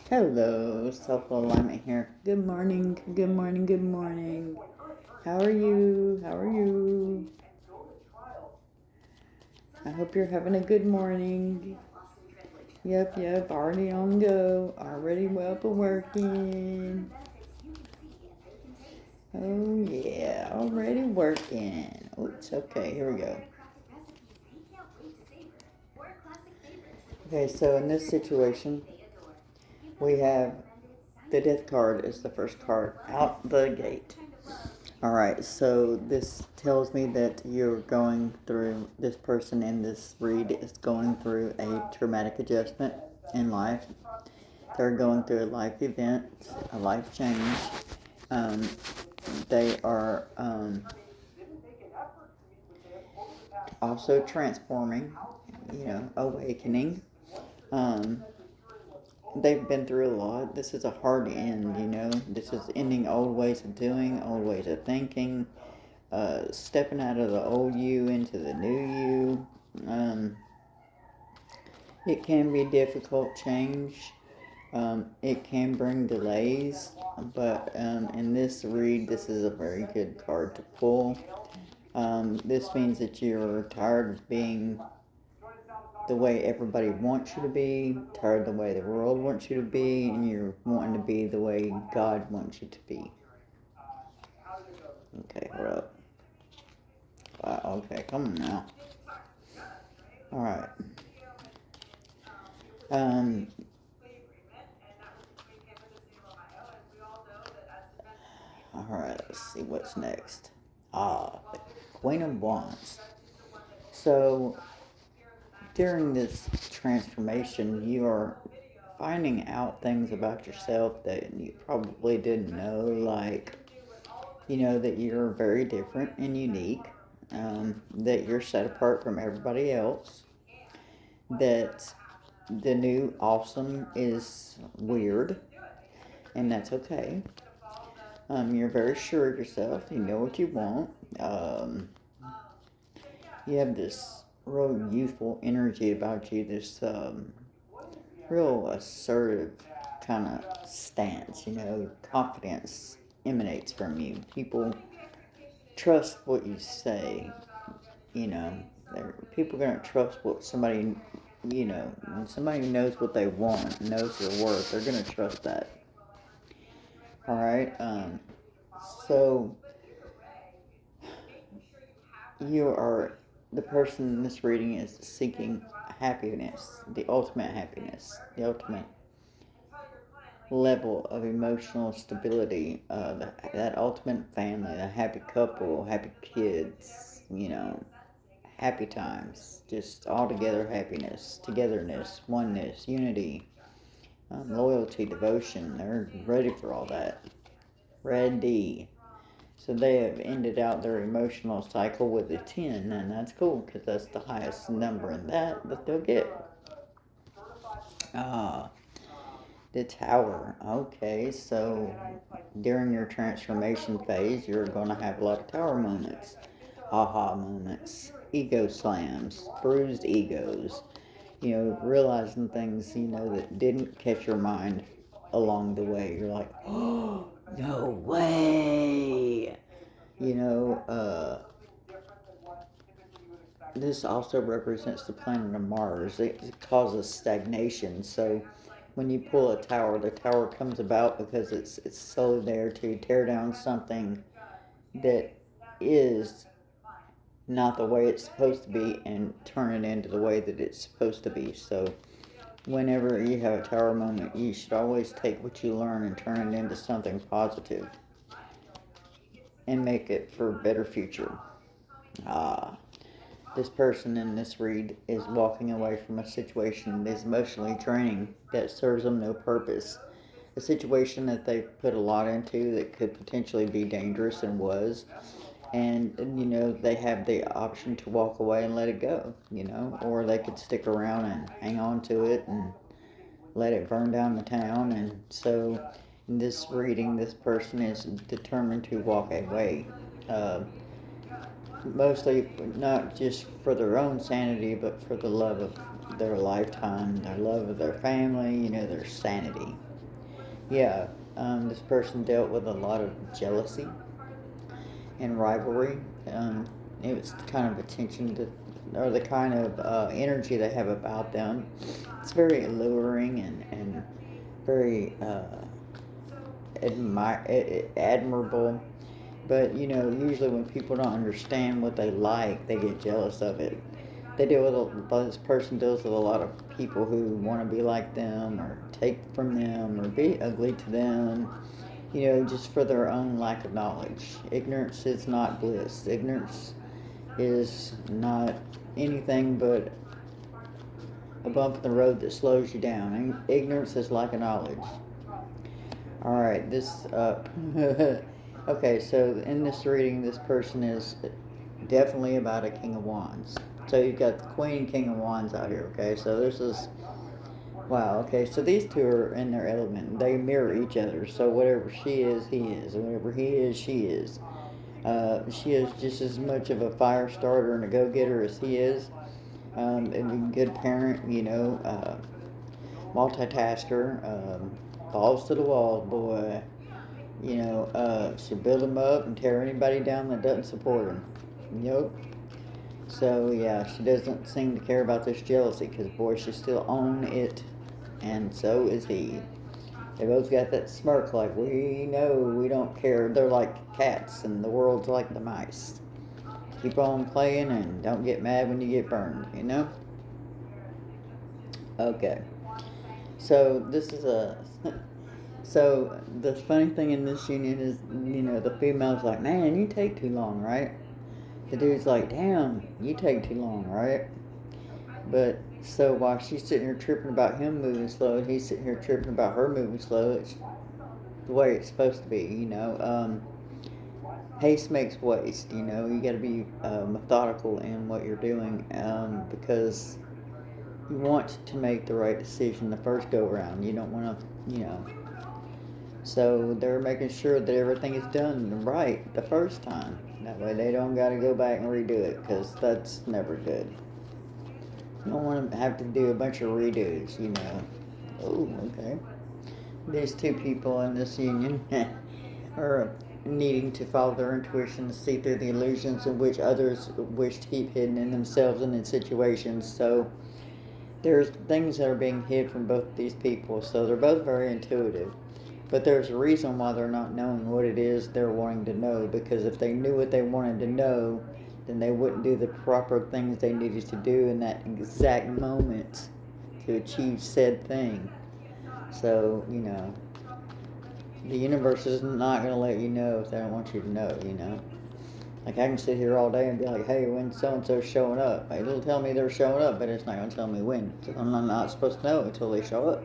Hello, self-alignment here. Good morning, good morning, good morning. How are you? How are you? I hope you're having a good morning. Yep, already on go. Already well for working. Oh yeah, already working. Oh, it's okay. Here we go. Okay, so in this situation, we have the death card is the first card out the gate. Alright, so this tells me that you're going through, this person in this read is going through a traumatic adjustment in life. They're going through a life event, a life change. Um, they are also transforming, awakening. Um, they've been through a lot. This is a hard end. This is ending old ways of doing, old ways of thinking, stepping out of the old you into the new you. It can be difficult change. It can bring delays, but in this read, this is a very good card to pull. This means that you're tired of being the way everybody wants you to be, tired of the way the world wants you to be, and you're wanting to be the way God wants you to be. Okay, hold up. Wow, okay, come on now. Alright. Alright, let's see what's next. The Queen of Wands. So, during this transformation, you are finding out things about yourself that you probably didn't know, like, that you're very different and unique, that you're set apart from everybody else, that the new awesome is weird, and that's okay. You're very sure of yourself. You know what you want. You have this real youthful energy about you. This real assertive kind of stance. Confidence emanates from you. People trust what you say. You know, people are gonna trust what somebody. When somebody knows what they want, knows their worth, they're gonna trust that. All right. So you are the person in this reading is seeking happiness, the ultimate happiness, the ultimate level of emotional stability, that ultimate family, the happy couple, happy kids, happy times, just all together happiness, togetherness, oneness, unity, loyalty, devotion. They're ready for all that. Ready. So they have ended out their emotional cycle with a 10, and that's cool because that's the highest number in that they'll get. Ah, the Tower. Okay, so during your transformation phase, you're going to have a lot of tower moments, aha moments, ego slams, bruised egos, realizing things, that didn't catch your mind along the way. You're like, oh, no way. You know, this also represents the planet of Mars. It causes stagnation. So when you pull a tower, the tower comes about because it's solely there to tear down something that is not the way it's supposed to be and turn it into the way that it's supposed to be. So whenever you have a tower moment, you should always take what you learn and turn it into something positive and make it for a better future. This person in this read is walking away from a situation that is emotionally draining, that serves them no purpose. A situation that they put a lot into that could potentially be dangerous and was. And, they have the option to walk away and let it go, or they could stick around and hang on to it and let it burn down the town. And so, in this reading, this person is determined to walk away. Uh, Mostly not just for their own sanity, but for the love of their lifetime, their love of their family, their sanity. Yeah, this person dealt with a lot of jealousy and rivalry. It was the kind of attention to, or the kind of energy they have about them. It's very alluring and very admirable. But usually when people don't understand what they like, they get jealous of it. This person deals with a lot of people who want to be like them or take from them or be ugly to them, just for their own lack of knowledge. Ignorance is not bliss. Ignorance is not anything but a bump in the road that slows you down. And ignorance is lack of knowledge. All right, this. Okay, so in this reading, this person is definitely about a King of Wands. So you've got the Queen, King of Wands out here. Okay, so this is. Wow, okay, so these two are in their element. They mirror each other. So whatever she is, he is. And whatever he is, she is. She is just as much of a fire starter and a go getter as he is. And a good parent, multitasker, balls to the wall, boy. She'll build him up and tear anybody down that doesn't support him. Yep. So, yeah, she doesn't seem to care about this jealousy because, boy, she still own it. And so is he. They both got that smirk like, we know we don't care. They're like cats and the world's like the mice. Keep on playing and don't get mad when you get burned. Okay. So this is a. So the funny thing in this union is, the female's like, man, you take too long, right? The dude's like, damn, you take too long, right? But so while she's sitting here tripping about him moving slow, and he's sitting here tripping about her moving slow, it's the way it's supposed to be. Haste makes waste. You got to be methodical in what you're doing, because you want to make the right decision the first go around. You don't want to. So they're making sure that everything is done right the first time. That way they don't got to go back and redo it, because that's never good. You don't want to have to do a bunch of redos. Oh, okay. These two people in this union are needing to follow their intuition to see through the illusions in which others wish to keep hidden in themselves and in situations. So there's things that are being hid from both of these people. So they're both very intuitive. But there's a reason why they're not knowing what it is they're wanting to know, because if they knew what they wanted to know, then they wouldn't do the proper things they needed to do in that exact moment to achieve said thing. So, the universe is not going to let you know if they don't want you to know. Like, I can sit here all day and be like, hey, when so-and-so's showing up? It'll tell me they're showing up, but it's not going to tell me when. So I'm not supposed to know until they show up.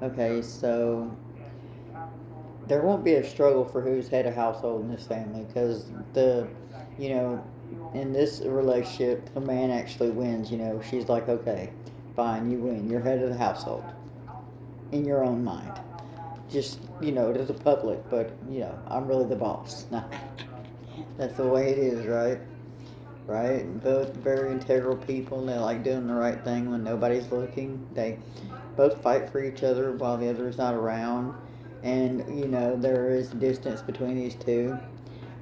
Okay, so there won't be a struggle for who's head of household in this family, because in this relationship, the man actually wins. She's like, okay, fine, you win. You're head of the household in your own mind. Just, to the public, but, I'm really the boss. That's the way it is, right? Right? Both very integral people, and they like doing the right thing when nobody's looking. They both fight for each other while the other is not around. And, there is distance between these two.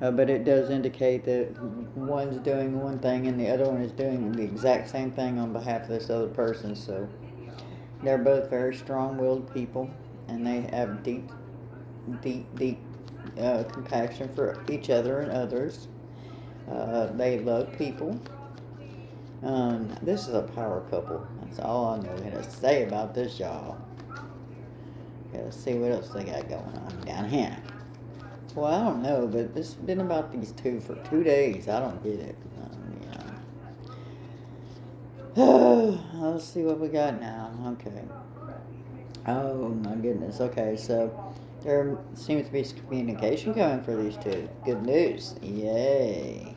But it does indicate that one's doing one thing and the other one is doing the exact same thing on behalf of this other person. So they're both very strong-willed people, and they have deep, deep, deep compassion for each other and others. They love people. This is a power couple. That's all I know how to say about this, y'all. Okay, let's see what else they got going on down here. Well, I don't know, but it's been about these two for 2 days. I don't get it. Let's see what we got now. Okay. Oh my goodness. Okay, so there seems to be some communication going for these two. Good news. Yay.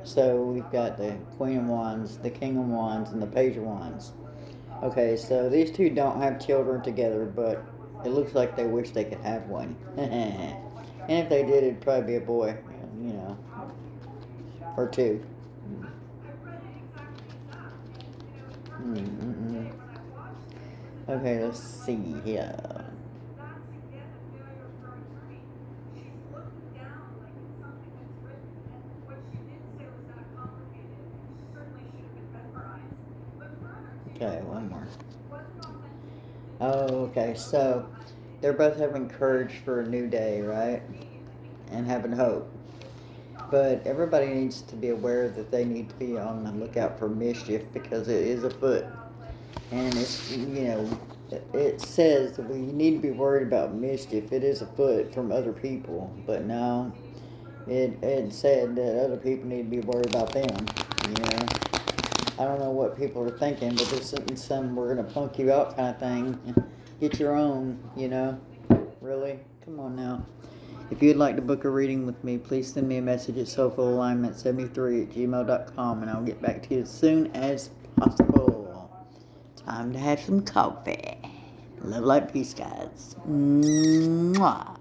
So we've got the Queen of Wands, the King of Wands, and the Page of Wands. Okay, so these two don't have children together, but it looks like they wish they could have one. And if they did, it'd probably be a boy, or two. Okay, let's see here. Okay, one more. Oh, okay, so they're both having courage for a new day, right? And having hope. But everybody needs to be aware that they need to be on the lookout for mischief because it is afoot. And it's, it says that we need to be worried about mischief. It is afoot from other people. But no, it said that other people need to be worried about them, you know. I don't know what people are thinking, but there's some we're going to punk you out kind of thing. Get your own, Really? Come on now. If you'd like to book a reading with me, please send me a message at soulfulalignment73@gmail.com and I'll get back to you as soon as possible. Time to have some coffee. Love, light, peace, guys. Mwah.